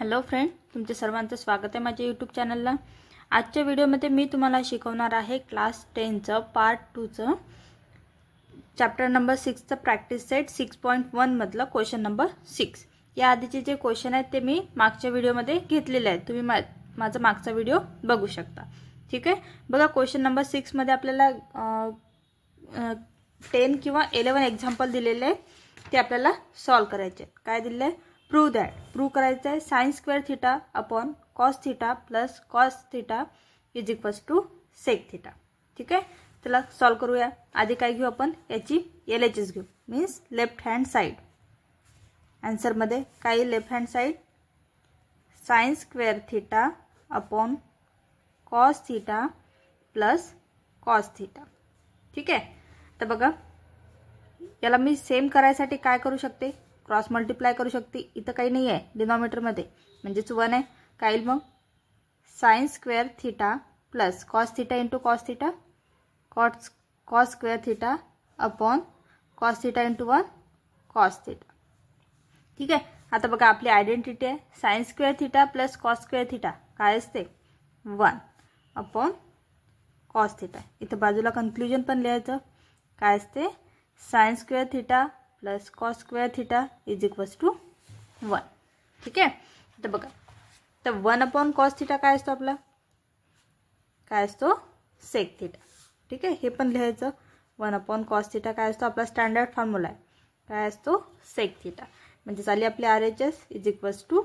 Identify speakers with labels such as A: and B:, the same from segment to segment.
A: Hello friend, तुमचे सर्वांचं स्वागत आहे माझ्या यूट्यूब चॅनलला। आजच्या व्हिडिओमध्ये मी तुम्हाला शिकवणार आहे क्लास 10चं पार्ट 2चं चॅप्टर नंबर 6चं प्रॅक्टिस सेट 6.1 मधलं क्वेश्चन नंबर 6। या आधीचे जे क्वेश्चन आहेत ते मी मागच्या व्हिडिओमध्ये घेतलेले आहेत, तुम्ही माझा मागचा व्हिडिओ बघू शकता। ठीक आहे, बघा क्वेश्चन नंबर 6 मध्ये आपल्याला 10 किंवा 11 एक्झाम्पल दिलेले आहे, ते आपल्याला सॉल्व करायचे। काय दिले आहे? प्रूव दॅट, प्रूव करायचं आहे sin square theta upon cos theta plus cos theta is equals to sec theta. ठीक आहे, चला सॉल्व करूया। आधी काय घेऊ आपण, याची LHS घेऊ, means left hand side. Answer मध्ये काय left hand side? sin square theta upon cos theta plus cos theta. ठीक आहे, तर बघा याला मी सेम करायसाठी काय करू शकते, क्रॉस मल्टिप्लाय करू शकते। इथं काही नाही आहे डिनॉमिनेटर मध्ये, म्हणजेच 1 आहे। काय येईल मग? sin square theta plus cos theta into cos theta, cos square theta upon cos theta into 1 cos theta. ठीक आहे, आता बघा आपली आयडेंटिटी आहे sin square theta plus cos square theta काय असते? 1 अपॉन cos थीटा। इथं बाजूला कन्क्लुजन पण लिहायचं, काय असते? sin square theta plus cos square theta is equals to 1। ठीक आहे, तर बघा तर 1 अपॉन cos थीटा काय असतो आपला? काय असतो? sec theta. ठीक आहे, हे पण लिहायचं, 1 अपॉन cos थीटा काय असतो? आपला स्टँडर्ड फॉर्म्युला आहे, काय असतो? sec theta. म्हणजे झाली आपली RHS is equals to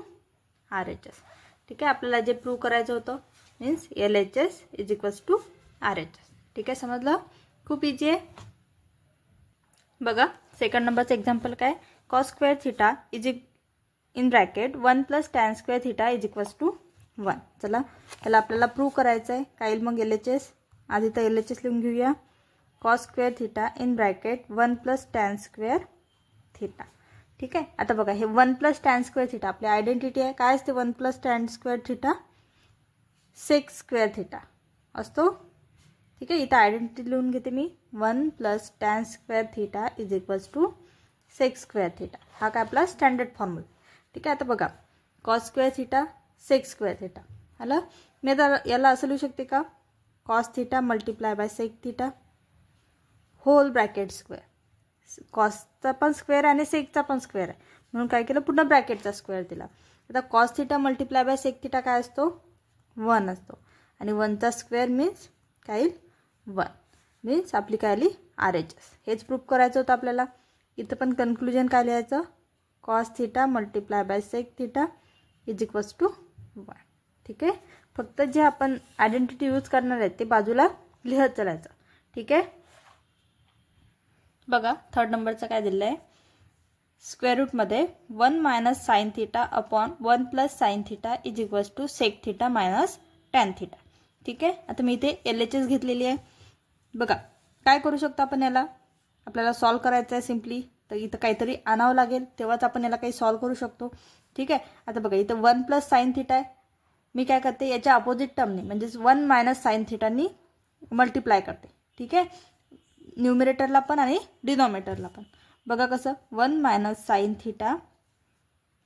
A: RHS। ठीक आहे, आपल्याला जे प्रूव्ह करायचं होतं means LHS is equals to RHS। ठीक आहे, समजलं? खूप इजी आहे। बघा सेकंड नंबरचं एक्झाम्पल काय? cos square theta is in bracket 1 plus tan square theta is equals to 1। चला त्याला आपल्याला प्रूव्ह करायचं आहे। काय येईल मग LHS? आधी तर LHS लिहून घेऊया, cos square theta in bracket 1 plus tan square theta. ठीक आहे, आता बघा हे 1 प्लस tan स्क्वेअर थीटा आपली आयडेंटिटी आहे। काय असते 1 plus tan square theta? sec square theta असतो। ठीक आहे, इथं आयडेंटिटी लिहून घेते मी, 1 plus tan square theta is equals to sec square theta. हा काय आपला स्टँडर्ड फॉर्म्युला। ठीक आहे, आता बघा cos square theta sec square theta आला। मी आता याला असं लिहू शकते का, cos theta multiply by sec theta whole bracket square. कॉसचा पण स्क्वेअर आणि सेकचा पण स्क्वेअर आहे, म्हणून काय केलं, पूर्ण ब्रॅकेटचा स्क्वेअर दिला। आता cos theta multiply by sec theta काय असतो? 1 असतो, आणि 1चा स्क्वेअर मीन्स काय येईल? 1 मीन्स आपली काय आली? RHS। हेच प्रूफ करायचं होतं आपल्याला। इथं पण कन्क्लुजन काय लिहायचं? cos theta multiply by sec theta is equals to 1। ठीक आहे, फक्त जे आपण आयडेंटिटी यूज करणार आहे ते बाजूला लिहत चालायचं। ठीक आहे, बघा थर्ड नंबरचं काय दिलं आहे? स्क्वेअर रूट मध्ये 1 minus sine theta upon 1 plus sine theta is equals to sec theta minus tan theta. ठीक आहे, आता मी इथे LHS घेतलेली आहे। बघा काय करू शकतो आपण, याला आपल्याला सॉल्व करायचं आहे सिम्पली, तर इथं काहीतरी आणावं लागेल तेव्हाच आपण याला काही सॉल्व करू शकतो। ठीक आहे, आता बघा इथं 1 प्लस साइन थीटा आहे, मी काय करते याच्या अपोजिट टर्मनी म्हणजेच 1 मायनस साइन थीटानी मल्टिप्लाय करते। ठीक आहे, न्यूमरेटरला पण आणि डिनॉमिनेटरला पण। बघा कसं, 1 minus sine theta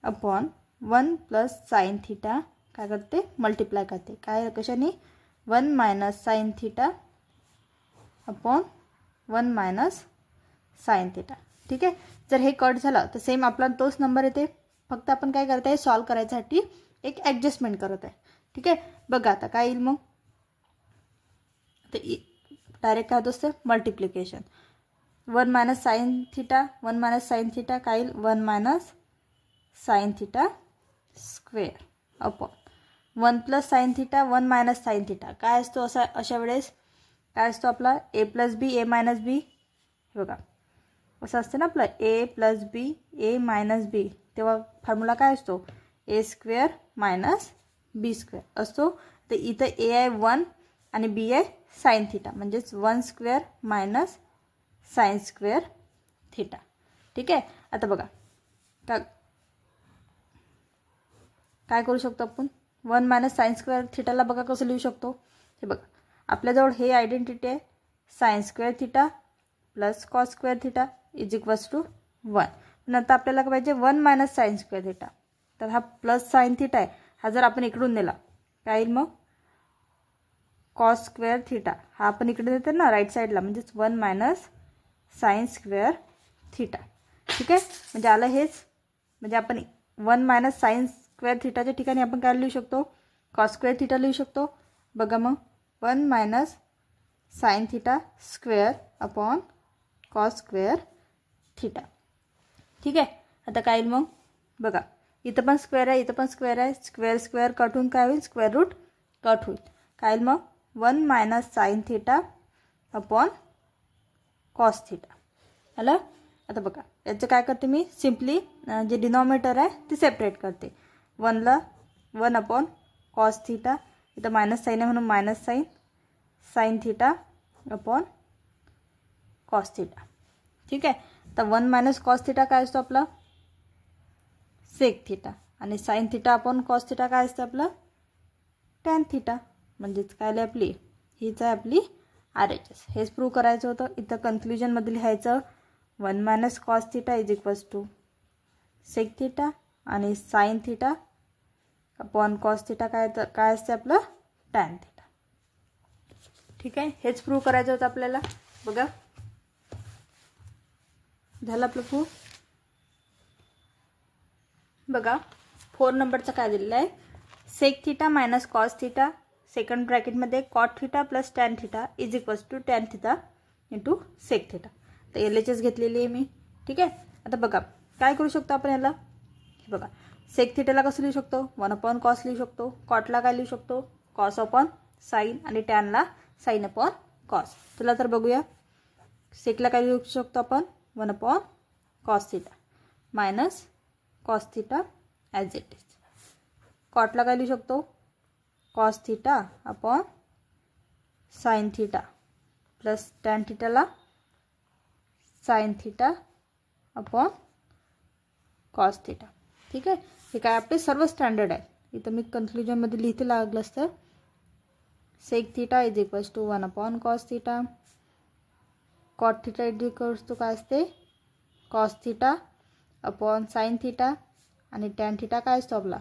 A: upon 1 plus sine theta काय करते? मल्टिप्लाय करते। काय कशाने? 1 minus sine theta upon 1 minus sine theta. ठीक आहे, जर हे कट झालं तर सेम आपला तोच नंबर येते, फक्त आपण काय करत आहे, सॉल्व करायसाठी एक ॲडजस्टमेंट करत आहे। ठीक आहे, बघा आता काय येईल मग, तर डायरेक्ट काय होत असतं? Multiplication. 1 minus sine theta 1 minus sine theta काय येईल? 1 minus sine theta square upon 1 plus sine theta 1 minus sine theta काय असतो? अशा वेळेस काय असतो आपला? a plus B a minus B. बघा असं असतं ना आपलं, a plus B a minus B, तेव्हा फॉर्म्युला काय असतो? a square minus B square असतो। तर इथं a आहे 1 आणि b आहे साइन थीटा, म्हणजेच 1 square minus sine square theta. ठीक आहे, आता बघा काय करू शकतो आपण, 1 मायनस साइन स्क्वेअर थीटाला बघा कसं लिहू शकतो। हे बघा आपल्याजवळ हे आयडेंटिटी आहे, sine square theta plus cos square theta is equals to 1। नंतर आपल्याला काय पाहिजे? 1 मायनस साइन स्क्वेअर थीटा, तर हा प्लस साइन थिटा आहे, हा जर आपण इकडून नेला काय येईल मग कॉस स्क्वेअर थिटा, हा आपण इकडे देतो ना राईट साईडला, म्हणजेच 1 मायनस साइन स्क्वेअर थिटा. ठीक आहे, म्हणजे आलं हेच, म्हणजे आपण 1 मायनस साइन स्क्वेअर थिटाच्या ठिकाणी आपण काय लिहू शकतो कॉस स्क्वेअर थिटा लिहू शकतो. बघा मग 1 minus sine theta square upon cos square theta. ठीक आहे, आता काय येईल मग बघा इथं पण स्क्वेअर आहे, इथं पण स्क्वेअर आहे, स्क्वेअर स्क्वेअर कट होऊन काय होईल स्क्वेअर रूट कट होईल. काय येईल मग 1 minus sine theta upon cos theta. आलं. आता बघा याचं काय करते मी सिम्पली जे डिनॉमिनेटर आहे ते सेपरेट करते. 1ला 1 अपॉन कॉस थिटा, इथं मायनस साइन आहे म्हणून minus sine sine theta upon cos theta. ठीक आहे, तर 1 मायनस कॉस थिटा काय असतो आपला सेक थिटा, आणि sine theta upon cos theta काय असतं आपलं टॅन थिटा. म्हणजेच काय आली आपली हीच आहे आपली RHS. हेच प्रूव्ह करायचं होतं. इथं कन्क्ल्युजनमध्ये लिहायचं 1 minus cos theta is equals to sec theta आणि sine theta upon cos theta काय असते आपलं टॅन थिटा. ठीक आहे, हेच प्रूव्ह करायचं होतं आपल्याला. बघा झालं आपलं प्रूव्ह. बघा 4 नंबरचं काय दिलेलं आहे sec theta minus cos theta second ब्रॅकेटमध्ये cot theta plus tan theta is equals to tan theta into sec theta. तर LHS घेतलेली आहे मी. ठीक आहे, आता बघा काय करू शकतो आपण याला. बघा सेक थिटाला कसं लिहू शकतो 1 अपॉन कॉस लिहू शकतो, कॉटला काय लिहू शकतो कॉस अपॉन साइन आणि टॅनला साइन अपॉन कॉस. चला तर बघूया. सेकला काय लिहू शकतो आपण 1 upon cos theta minus cos theta as it is. कॉटला काय लिहू शकतो cos theta upon sine theta plus tan थिटाला sine theta upon cos theta. ठीक आहे, हे काय आपले सर्व स्टँडर्ड आहे. इथं मी कन्क्ल्युजनमध्ये लिहिते लागलं असतं sec theta is equals to 1 upon cos theta, cot theta is equals to काय असते cos theta upon sine theta आणि टॅन थिटा काय असतो आपला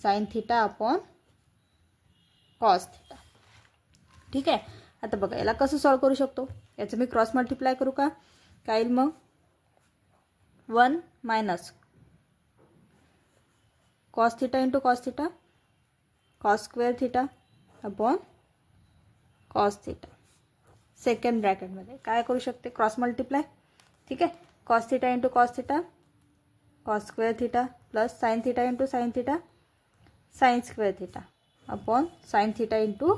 A: sine theta upon cos theta. ठीक आहे, आता बघा याला कसं सॉल्व करू शकतो. याचं मी क्रॉस मल्टिप्लाय करू का. काय येईल मग 1 minus cos theta into cos theta cos square theta upon cos theta. Second ब्रॅकेटमध्ये काय करू शकते क्रॉस मल्टिप्लाय. ठीक आहे, cos theta into cos theta cos square theta plus sine theta into sine theta sine square theta upon sine theta into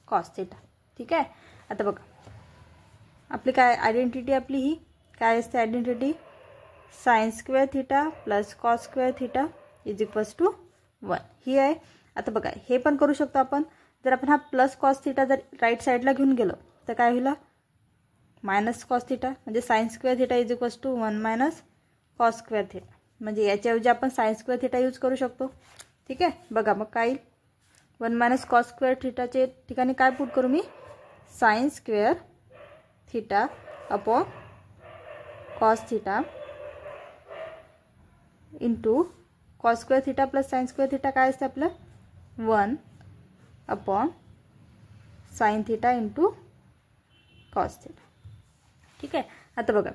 A: cos theta. ठीक आहे, आता बघा आपली काय आयडेंटिटी आपली ही काय असते identity sine square theta plus cos square theta is equals to 1 ही आहे. आता बघा हे पण करू शकतो आपण. जर आपण हा प्लस कॉस थिटा जर राईट साईडला घेऊन गेलो तर काय होईल मायनस कॉस थिटा, म्हणजे sine square theta is equals to 1 minus cos square theta. म्हणजे याच्याऐवजी आपण साइन स्क्वेअर थिटा यूज करू शकतो. ठीक आहे, बघा मग काय 1 मायनस कॉस स्क्वेअर थिटाचे ठिकाणी काय पुट करू मी sine square theta upon cos theta into cos square theta plus sine square theta काय असते आपलं 1 upon sine theta into cos theta. ठीक आहे, आता बघा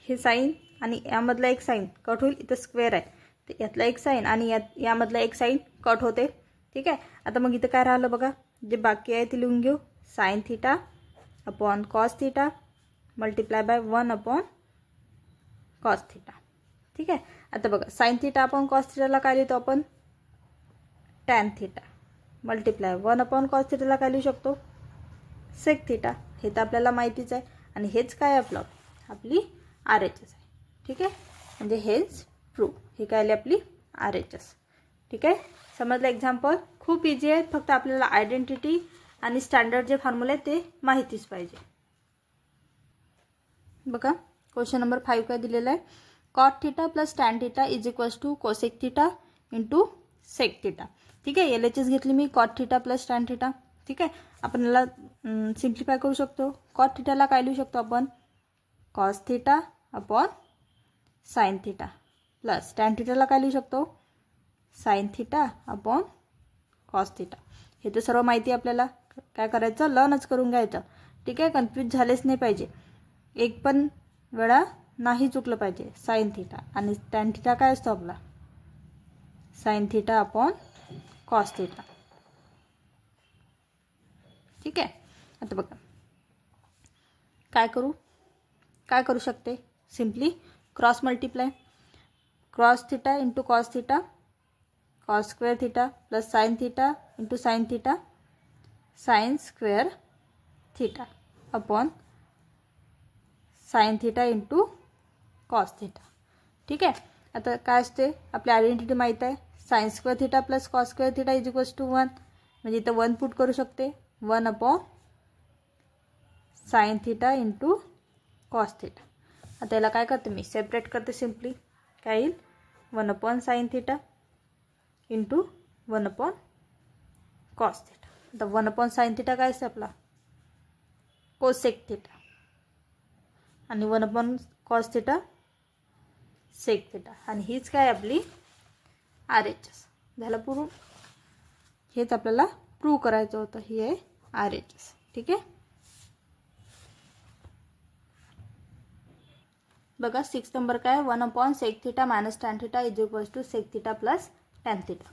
A: हे साइन आणि यामधला एक साइन कट होईल, इथं स्क्वेअर आहे तर यातला एक साइन आणि यामधला एक साइन कट होते. ठीक आहे, आता मग इथं काय राहिलं बघा जे बाकी आहे ते लिहून घेऊ sine theta upon cos theta multiply by 1 upon cos theta. ठीक आहे, आता बघा साइन थिटा अपॉन कॉस थिटाला काय लिहितो आपण tan theta multiply 1 upon cos थिटाला काय लिहू शकतो सेक थिटा. हे तर आपल्याला माहितीच आहे आणि हेच काय आपलं आपली RHS आहे. ठीक आहे, म्हणजे हेच प्रूफ हे काय आली आपली RHS. ठीक आहे, समजलं एक्झाम्पल. खूप इझी आहे, फक्त आपल्याला आयडेंटिटी आणि स्टँडर्ड जे फॉर्म्युले आहेत ते माहितीच पाहिजे. बघा क्वेश्चन नंबर 5 काय दिलेला आहे cot theta plus tan theta is equals to cosec theta into sec theta. ठीक आहे, LHS घेतली मी cot theta plus tan theta. ठीक आहे, आपण याला सिम्प्लिफाय करू शकतो. कॉट थिटाला काय लिहू शकतो आपण cos theta upon sine theta plus tan थिटाला काय लिहू शकतो sine theta upon cos theta. हे तर सर्व माहिती आपल्याला काय करायचं लर्नच करून घ्यायचं. ठीक आहे, कन्फ्यूज झालेच नाही पाहिजे, एक पण वेळा नाही चुकलं पाहिजे. साइन थिटा आणि टॅन थिटा काय असतो आपला sine theta upon cos theta. ठीक आहे, आता बघा काय करू शकते simply cross multiply. Cross theta into cos theta, cos square theta plus sine theta into sine theta, sine square theta upon sine theta into cos theta. ठीक आहे, आता काय असते आपली आयडेंटिटी माहीत आहे. Sine square theta plus cos square theta is equals to 1, म्हणजे इथं 1 पुट करू शकते. 1 upon sine theta into cos theta. आता याला काय करते मी सेपरेट करते सिम्पली. काय येईल 1 upon sine theta into 1 upon cos theta. आता 1 अपॉन साइन थिटा काय असते आपला कोसेक थिटा आणि 1 upon cos theta sec theta. आणि हीच काय आपली RHS झालं प्रूव्ह. हेच आपल्याला प्रूव्ह करायचं होतं. ही आहे RHS. ठीक आहे, बघा 6 नंबर काय 1 upon sec theta minus tan theta is equals to sec theta plus tan theta.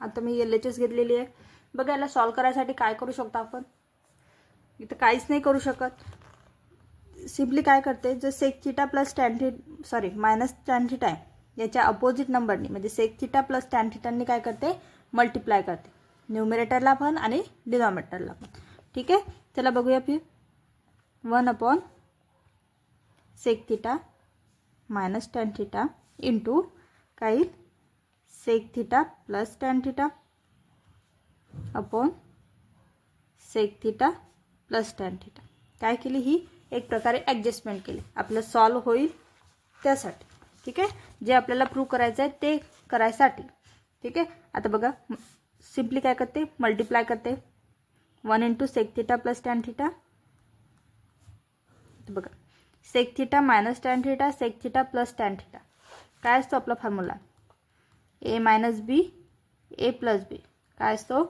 A: आता मी LHS घेतलेली आहे. बघा याला सॉल्व करायसाठी काय करू शकतो आपण, इथं काहीच नाही करू शकत. सिम्पली काय करते जर sec theta plus tan theta sorry minus tan theta आहे याच्या अपोजिट नंबरनी म्हणजे सेक थिटा प्लस टॅन थिटांनी काय करते मल्टिप्लाय करते न्यूमरेटरला पण आणि डिनॉमिनेटरला पण. ठीक आहे, चला बघूया फिर 1 upon sec theta minus tan theta into काय sec theta plus tan theta upon sec theta plus tan theta. काय केली ही एक प्रकारे ॲडजस्टमेंट केली आपलं सॉल्व होईल त्यासाठी. ठीक आहे, जे आपल्याला प्रूव्ह करायचं आहे ते करायसाठी. ठीक आहे, आता बघा सिम्पली काय करते मल्टिप्लाय करते 1 into sec theta plus tan theta. बघा sec theta minus tan theta sec theta plus tan theta काय असतो आपला formula A minus B A plus B काय असतो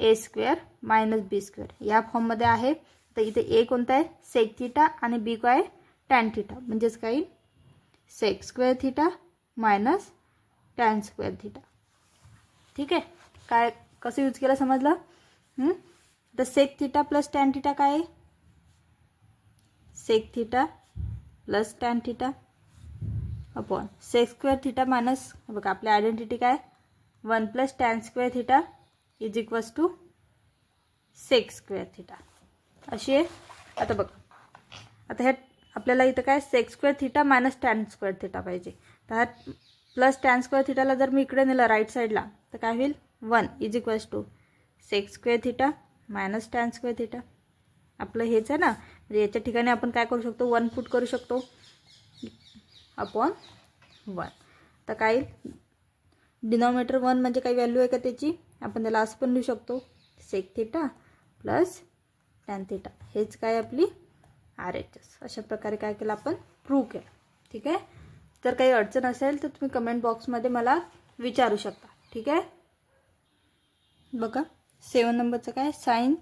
A: A square minus B square. या फॉर्ममध्ये आहे. तर इथे ए कोणता आहे सेक थिटा आणि बी काय आहे टॅन थिटा, म्हणजेच काही sec square theta minus tan square theta. ठीक आहे, काय कसं यूज केलं समजलं. तर sec theta plus tan theta काय आहे sec theta plus tan theta upon sec square theta minus बघा आपली आयडेंटिटी काय 1 plus tan square theta is equals to sec square theta अशी आहे. आता बघा आता ह्या आपल्याला इथं काय sec square theta minus tan square theta पाहिजे. तर हा प्लस टॅन स्क्वेअर थिटाला जर मी इकडे नेलं राईट साईडला तर काय होईल 1 is equals to sec square theta minus tan square theta. आपलं हेच आहे ना, म्हणजे याच्या ठिकाणी आपण काय करू शकतो 1 पुट करू शकतो अपॉन 1. तर काय डिनॉमिनेटर 1 म्हणजे काही व्हॅल्यू आहे का त्याची, आपण त्याला असं पण लिहू शकतो sec theta plus tan theta. हेच काय आपली RHS. अशा प्रकारे काय केलं आपण प्रूव्ह केलं. ठीक आहे, जर काही अडचण असेल तर तुम्ही कमेंट बॉक्समध्ये मला विचारू शकता. ठीक आहे, बघा 7 नंबरचं काय sine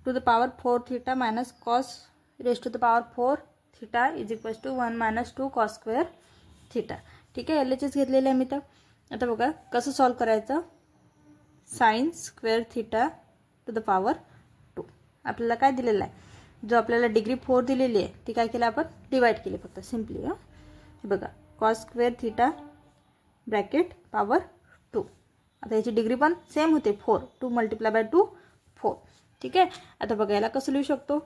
A: to the power 4 theta minus cos raise to the power 4 theta is equals to 1 minus 2 cos square theta. ठीक आहे, LHS घेतलेलं आहे मी. तर आता बघा कसं सॉल्व करायचं. Sign square theta two the power 2 आपल्याला काय दिलेलं आहे जो आपल्याला डिग्री 4 दिलेली आहे ती काय केलं आपण डिवाइड केली फक्त सिम्पली. हे बघा cos square theta bracket power 2. आता याची डिग्री पण सेम होते 4 2 मल्टिप्लाय बाय 2 4. ठीक आहे, आता बघा याला कसं लिहू शकतो.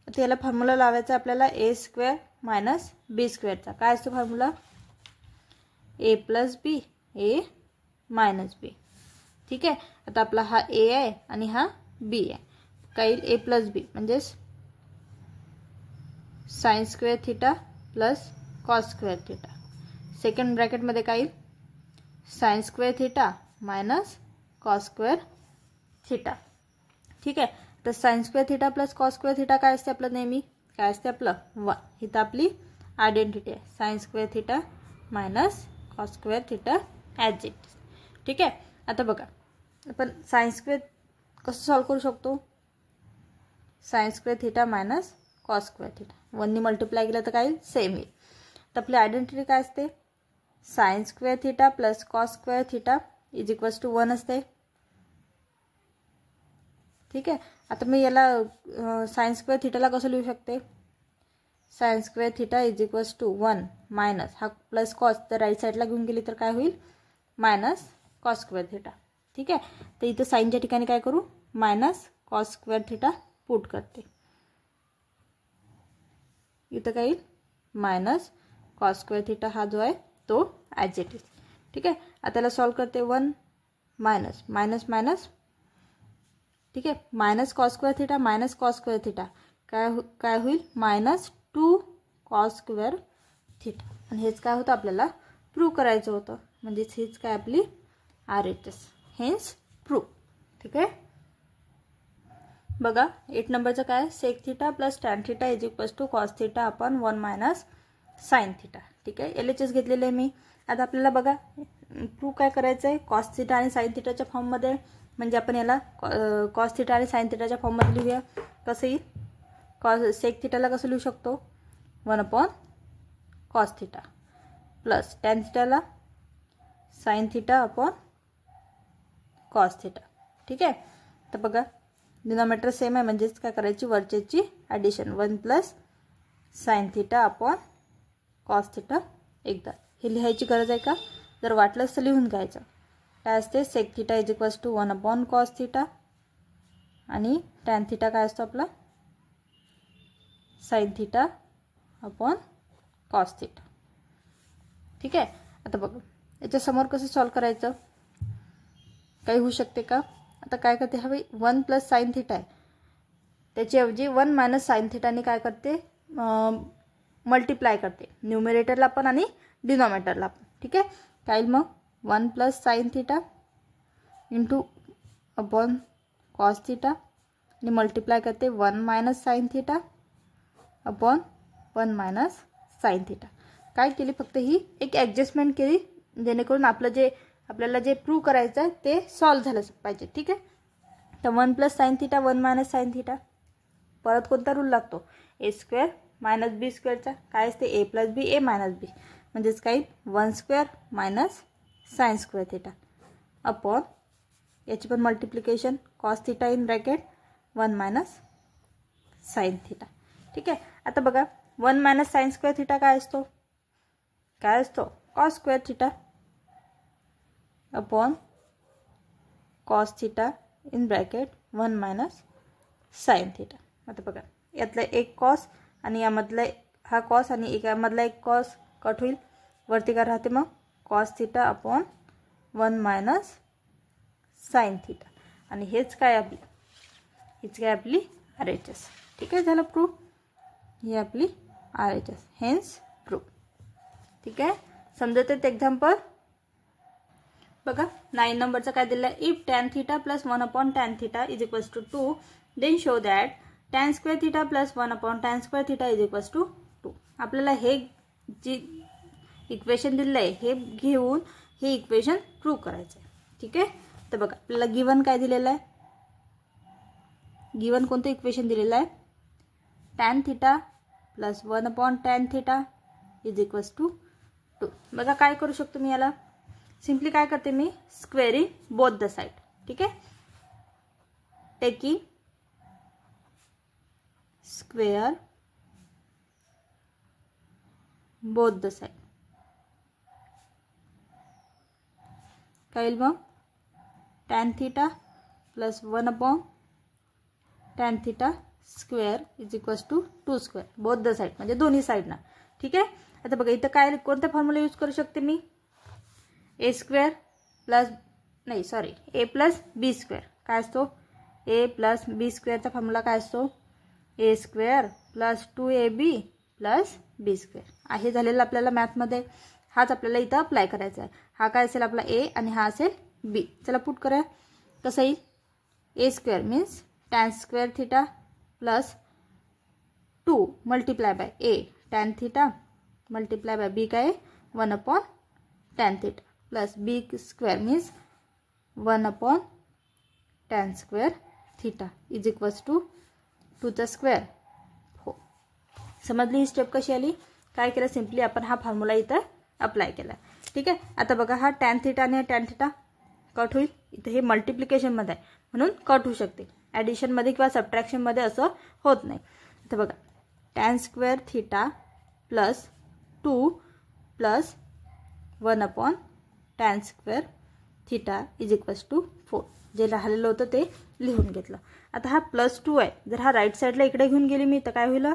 A: आता याला फॉर्म्युला लावायचा आपल्याला ए स्क्वेअर मायनस बी स्क्वेअरचा. काय असतो फॉर्म्युला ए प्लस बी ए मायनस बी. ठीक आहे, आता आपला हा ए आहे आणि हा बी आहे. काय ए प्लस बी म्हणजेच sine square theta plus cos square theta. Second ब्रॅकेटमध्ये काय sine square theta minus cos square theta. ठीक आहे, तर sine square theta plus cos square theta काय असते आपलं नेहमी काय असते आपलं 1. इथं आपली आयडेंटिटी आहे, sine square theta minus cos square theta as it. ठीक आहे. आता बघा आपण साइन स्क्वेअर कसं सॉल्व करू शकतो. Sign square theta minus cos square theta 1 ने मल्टिप्लाय केलं तर काय येईल, सेम येईल. तर आपली आयडेंटिटी काय असते, sine square theta plus cos square theta is equals to 1 असते. ठीक आहे. आता मी याला साइन स्क्वेअर थिटाला कसं लिहू शकते, sine square theta is equals to 1 minus हा प्लस कॉस तर राईट साईडला घेऊन गेली तर काय होईल, मायनस कॉस स्क्वेअर थिटा. ठीक आहे. तर इथं साईनच्या ठिकाणी काय करू, minus cos square theta put करते. इथं काय येईल, मायनस कॉस स्क्वेअर थिटा हा जो आहे तो ॲज इट इज. ठीक आहे. आता त्याला सॉल्व करते 1 मायनस मायनस मायनस. ठीक आहे. Minus cos square theta minus cos square theta काय होईल, मायनस 2 कॉस स्क्वेअर थिटा. आणि हेच काय होतं आपल्याला प्रूव्ह करायचं होतं, म्हणजेच हेच काय आपली RHS, हेन्स प्रूव्ह. ठीक आहे. बघा 8 नंबरचं काय, sec theta plus tan theta is equals to cos theta upon 1 minus sine theta. ठीक आहे. LHS घेतलेले आहे मी. आता आपल्याला बघा प्रूव्ह काय करायचं आहे, कॉस थिटा आणि साइन थिटाच्या फॉर्ममध्ये, म्हणजे आपण याला कॉस थिटा आणि साइन थिटाच्या फॉर्ममध्ये लिहूया. कसं येईल, सेक थिटाला कसं लिहू शकतो, 1 upon cos theta plus tan थिटाला sine theta upon cos theta. ठीक आहे. तर बघा डिनॉमिनेटर सेम आहे, म्हणजेच काय करायची, वरचेची addition 1 plus sine theta upon cos theta. एकदा हे लिहायची गरज आहे का, जर वाटलंच तर लिहून घ्यायचं. काय असते, sec theta is equals to 1 upon cos theta आणि टॅन थिटा काय असतो आपला, sine theta upon cos theta. ठीक आहे. आता बघा याच्यासमोर कसं सॉल्व करायचं, काही होऊ शकते का. आता काय करते, हवे 1 प्लस साइन थिटा आहे, त्याच्याऐवजी 1 मायनस साइन थिटाने काय करते, मल्टिप्लाय करते न्यूमरेटरला पण आणि डिनॉमिनेटरला पण. ठीक आहे. काय मग 1 plus sine theta into upon cos theta आणि मल्टिप्लाय करते 1 minus sine theta upon 1 minus sine theta. काय केली, फक्त ही एक ॲडजस्टमेंट केली, जेणेकरून आपल्याला जे प्रूव्ह करायचं आहे ते सॉल्व झालं पाहिजे. ठीक आहे. तर 1 plus sine theta 1 minus sine theta, परत कोणता रूल लागतो, ए स्क्वेअर मायनस बी स्क्वेअरचा. काय असते, ए प्लस बी ए मायनस बी, म्हणजेच काय 1 square minus sine square theta upon याची पण multiplication cos theta in bracket 1 minus sine theta. ठीक आहे. आता बघा 1 मायनस साइन स्क्वेअर थिटा काय असतो, cos square theta upon cos theta in bracket 1 minus sine theta. आता बघा यातला एक कॉस आणि यामधला हा कॉस आणि यामधला एक कॉस कट होईल, वरती काय राहते मग cos theta upon 1 minus sine theta. आणि हीच काय आपली RHS. ठीक आहे. झालं प्रूफ, ही आपली RHS, हेन्स प्रूफ. ठीक आहे. समजते ते एक्झाम्पल. बघा 9 नंबरचं काय दिलं आहे, if tan theta plus 1 upon tan theta is equals to 2 then show that tan square theta plus 1 upon tan square theta is equals to 2. आपल्याला हे जी इक्वेशन दिलं आहे हे घेऊन हे इक्वेशन प्रूव्ह करायचं आहे. ठीक आहे. तर बघा आपल्याला गिवन काय दिलेलं आहे, गिवन कोणतं इक्वेशन दिलेलं आहे, tan theta plus 1 upon tan theta is equals to 2. बघा काय करू शकतो मी, याला सिंपली काय करते मी, स्क्वेअरिंग बोथ द साइड. ठीक आहे. Taking square both the side. काय येईल मग, tan theta plus 1 upon tan theta square is equals to 2 square both the side, म्हणजे दोन्ही साईडना. ठीक आहे. आता बघा इथं काय कोणता फॉर्म्युला यूज करू शकते मी, ए स्क्वेअर प्लस ए प्लस बी स्क्वेअर. काय असतो, ए प्लस बी स्क्वेअरचा फॉर्म्युला काय असतो, A square plus 2ab plus B square. आहे झालेलं आपल्याला मॅथमध्ये, हाच आपल्याला इथं अप्लाय करायचा आहे. हा काय असेल आपला ए आणि हा असेल बी. चला पुट करूया. कसं येईल, A square means tan square theta plus 2 multiply by A tan theta multiply by B काय 1/tan theta plus B square means 1/tan square theta is equals to 2चा स्क्वेअर 4. समजली ही स्टेप कशी आली. काय केलं सिम्पली आपण हा फॉर्म्युला इथं अप्लाय केला. ठीक आहे. आता बघा हा tan थीटा आणि tan थीटा कट होईल. इथे हे मल्टिप्लिकेशनमध्ये आहे म्हणून कट होऊ शकते. ॲडिशनमध्ये किंवा सबट्रॅक्शनमध्ये असं होत नाही. आता बघा tan square theta plus 2 plus 1/tan square theta is equals to 4. जे राहिलेलं होतं ते लिहून घेतलं. आता हा +2 आहे. जर हा राईट साईडला इकडे घेऊन गेली मी तर काय होईल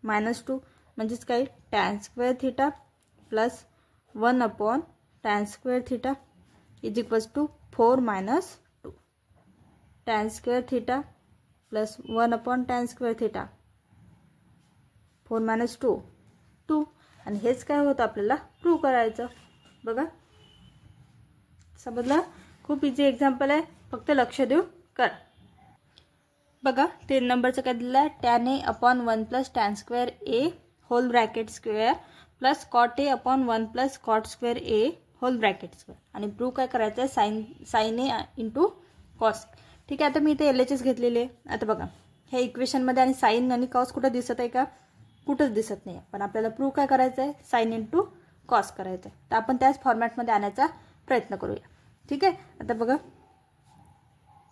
A: -2 म्हणजेच काय tan square theta plus 1/tan square theta is equals to 4 - 2. tan square theta plus 1/tan square theta 4 - 2 आणि हेच काय होतं आपल्याला प्रूव्ह करायचं. बघा समजलं. खूप इझी एक्झाम्पल आहे. फक्त लक्ष देऊ कर. बघा 3 नंबरचं काय दिलं आहे tan A/1 + tan square A whole bracket square plus cot A/1 + cot square A whole bracket square आणि प्रूव्ह काय करायचं आहे sin A × cos. ठीक आहे. आता मी इथे LHS घेतलेले आहे. आता बघा ह्या इक्वेशनमध्ये आणि साइन आणि कॉस कुठं दिसत आहे का? कुठंच दिसत नाही. पण आपल्याला प्रूव्ह काय करायचं आहे sin × cos करायचं आहे. तर आपण त्याच फॉर्मॅटमध्ये आणायचा प्रयत्न करूया. ठीक आहे. आता बघा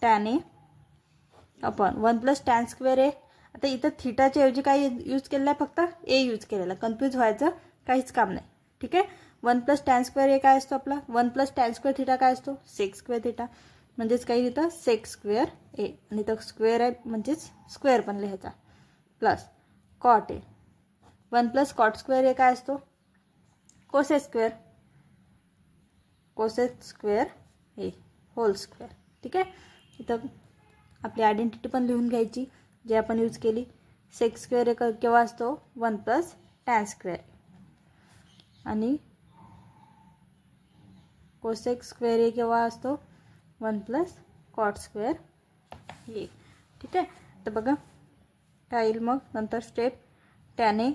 A: tan A/1 + tan square A. आता इथं थीटाच्या ऐवजी काय यूज केलेलं आहे फक्त A यूज केलेला. कन्फ्यूज व्हायचं काहीच काम नाही. ठीक आहे. 1 + tan स्क्वेअर A काय असतो आपला 1 + tan स्क्वेअर थीटा काय असतो sec स्क्वेअर थीटा म्हणजेच काही इथं sec स्क्वेअर A आणि इथं स्क्वेअर आहे म्हणजेच स्क्वेअर पण लिहायचा plus cot A 1 + cot square A काय असतो cosec square A whole square. ठीक आहे. इथं आपली आयडेंटिटी पण लिहून घ्यायची जे आपण यूज केली. sec स्क्वेअर A केव्हा असतो 1 + tan स्क्वेअर आणि cosec स्क्वेअर A केव्हा असतो 1 + cot स्क्वेअर A. ठीक आहे. तर बघा काय येईल मग नंतर step tan A/,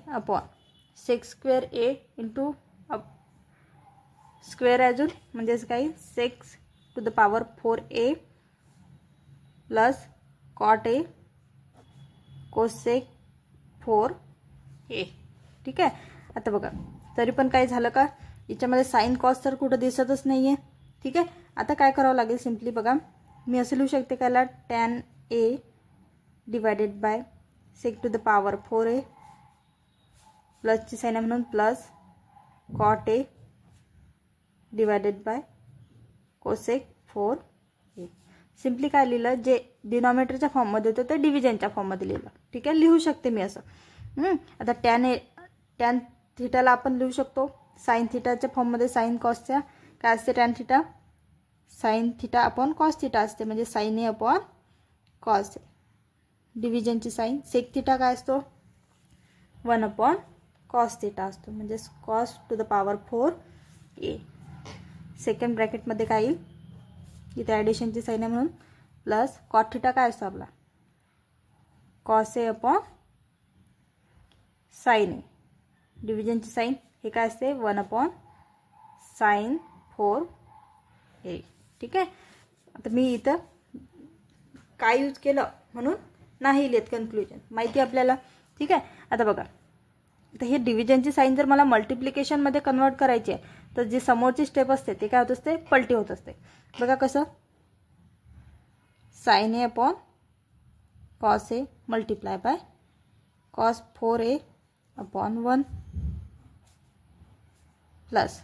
A: sec square A × square अजून म्हणजेच काही sec ⁴ A plus cot A cosec 4 A. ठीक आहे. आता बघा तरी पण काय झालं का याच्यामध्ये साइन कॉस तर कुठं दिसतच नाही आहे. ठीक आहे. आता काय करावं लागेल सिम्पली बघा मी असं लिहू शकते कायला tan A / sec ⁴ A प्लसची sign आहे म्हणून plus cot A / cosec 4 A. Simply काय लिहिलं जे डिनॉमिनेटरच्या फॉर्ममध्ये होतं ते डिव्हिजनच्या फॉर्ममध्ये लिहिलं. ठीक आहे. लिहू शकते मी असं. आता tan थीटाला आपण लिहू शकतो साइन थीटाच्या फॉर्ममध्ये साइन कॉसच्या काय असते tan theta sine theta / cos theta असते म्हणजे sin A/cos A. डिव्हिजनची साइन sec थीटा काय असतो 1/cos थीटा असतो म्हणजे cos ⁴ A. सेकंड ब्रॅकेटमध्ये काय येईल इथे ॲडिशनची साइन आहे म्हणून प्लस cot थीटा काय असतो आपला cos A/sin A. डिव्हिजनची साइन हे काय असते 1/sin 4 A. ठीक आहे. आता मी इथं काय यूज केलं म्हणून नाही लिहित कन्क्लुजन माहिती आपल्याला. ठीक आहे. आता बघा आता हे डिव्हिजनची साइन जर मला मल्टिप्लिकेशनमध्ये कन्वर्ट करायची आहे तर जी समोरची स्टेप असते ते काय होत असते पलटी होत असते. बघा कसं sin A/cos A multiply by cos 4A/1 plus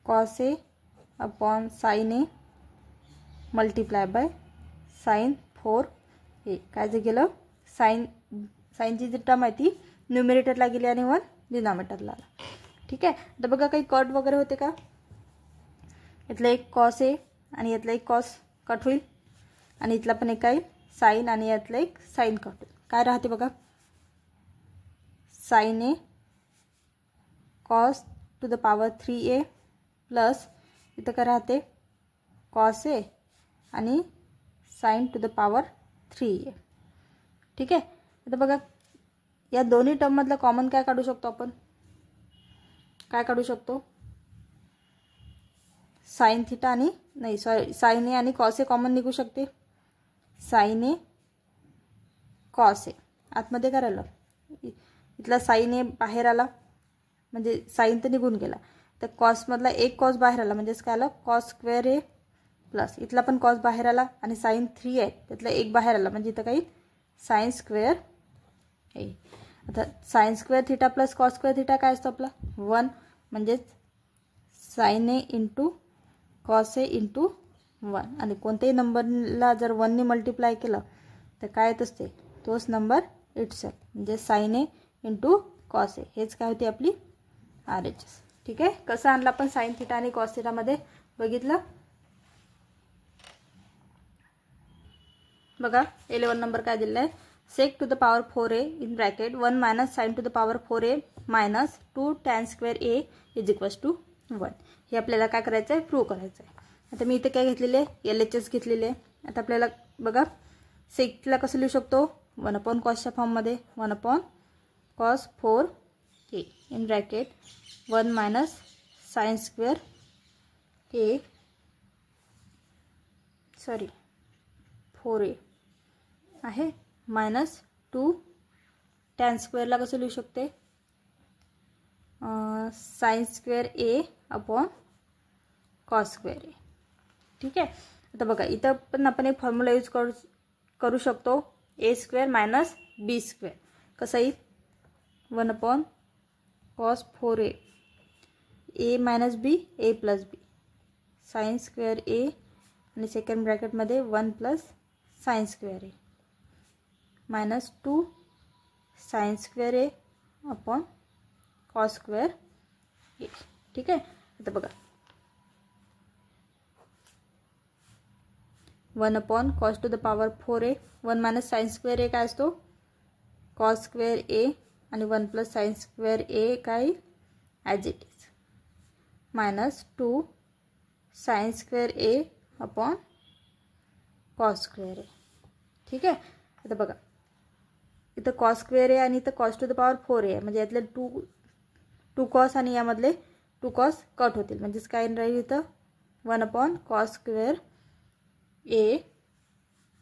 A: cos A/sin A multiply by sin 4A. काय जे गेलं साइनची जी टर्म आहे ती न्यूमरेटरला गेली आणि 1 डिनॉमिनेटरला आला. ठीक आहे. तर बघा काही कट वगैरे होते का इथलं एक cos A आणि यातलं एक cos कट होईल आणि इथला पण एक आहे साइन आणि यातलं एक साइन कट होईल. काय राहते बघा sin A cos ⁴ A plus इथं काय राहते cos A आणि sin ⁴ A. ठीक आहे. आता बघा या दोन्ही टर्ममधलं कॉमन काय काढू शकतो आपण? काय काढू शकतो? साइन थिटा आणि नाही सॉरी साइन ए आणि कॉस ए कॉमन निघू शकते. साइन ए कॉस ए आतमध्ये काय राहिलं? इथला साइन ए बाहेर आला म्हणजे साइन तर निघून गेला, तर कॉसमधला एक कॉस बाहेर आला म्हणजेच काय आलं? कॉस स्क्वेअर ए प्लस इथला पण कॉस बाहेर आला आणि साइन 3 आहे त्यातला एक बाहेर आला म्हणजे इथं काही साइन स्क्वेअर ए. आता sign square theta plus cos square theta काय असतो आपला? 1 म्हणजेच sign A into cos A into 1 आणि कोणत्याही नंबरला जर 1 ने मल्टिप्लाय केलं तर काय येत असते? तोच नंबर इटसेल्फ म्हणजे sign A into cos A. हेच काय होती आपली RHS. ठीक आहे. कसं आणलं आपण साइन थिटा आणि कॉस थिटामध्ये बघितलं बघा. 11 नंबर काय दिलेला आहे? sec to the power 4a in bracket 1 minus sin to the power 4a minus 2 tan square a is equals to 1. हे आपल्याला काय करायचं आहे? प्रूव्ह करायचं आहे. आता मी इथे काय घेतलेले आहे? LHS घेतलेले आहे. आता आपल्याला बघा सेकला कसं लिहू शकतो? 1 अपॉन कॉसच्या फॉर्ममध्ये 1 upon cos 4a in bracket 1 minus sine square a sorry 4a आहे मायनस 2 टॅन स्क्वेअरला कसं लिहू शकते? Sine square A upon cos square A. ठीक आहे. आता बघा इथं पण आपण एक फॉर्म्युला यूज करू शकतो A square minus B square. कसं येईल? 1 upon cos 4a A minus B A plus B sine square A आणि सेकंड ब्रॅकेटमध्ये 1 plus sine square A minus 2 sine square A upon cos square A. ठीक आहे. आता बघा 1 upon cos to the power 4a 1 minus sine square A काय असतो? Cos square A आणि 1 plus sine square A काय as it is minus 2 sine square A upon cos square A. ठीक आहे. आता बघा इथं कॉस स्क्वेअर आहे आणि इथं कॉस टू द पॉवर 4 आहे म्हणजे यातले टू कॉस आणि यामधले 2 कॉस कट होतील म्हणजेच काय राहील इथं 1 upon cos square A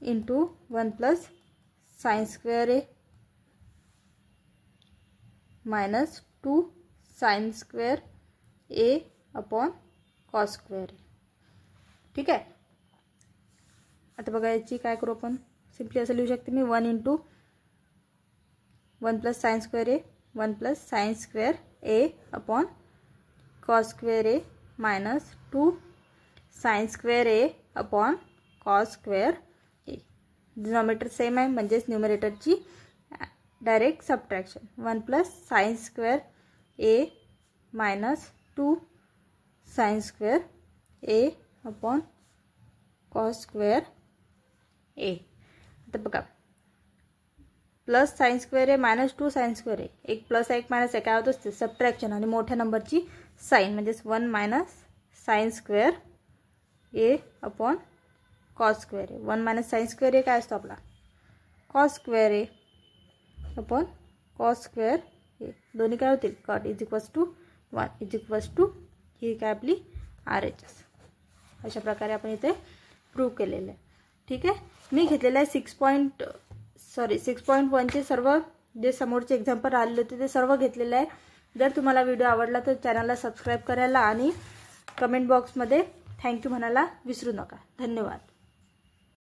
A: into 1 plus sine square A minus 2 sine square A upon cos square A. ठीक आहे. आता बघा याची काय करू आपण? सिम्पली असं लिहू शकते मी 1 into 1 plus sine square A 1 plus sine square A upon cos square A minus 2 sine square A upon cos square A. Denominator same आहे म्हणजेच न्यूमरेटरची direct subtraction 1 plus sine square A minus 2 sine square A upon cos square A. आता बघा plus sine square A minus 2 sine square A एक प्लस एक minus एक काय होत असते? सबट्रॅक्शन आणि मोठ्या नंबरची साइन म्हणजेच 1 minus sine square A upon cos square A. 1 minus sine square A काय असतो आपला? Cos square A upon cos square A. दोन्ही काय होतील? Cut is equals to 1 is equals to ही काय आपली RHS. अशा प्रकारे आपण इथे प्रूव्ह केलेलं आहे. ठीक आहे. मी घेतलेलं आहे 6.1चे सर्व जे समोरचे एक्झाम्पल आलेले होते ते सर्व घेतलेले आहे. जर तुम्हाला व्हिडिओ आवडला तर चॅनलला सबस्क्राईब करायला आणि कमेंट बॉक्समध्ये थँक्यू म्हणायला विसरू नका. धन्यवाद.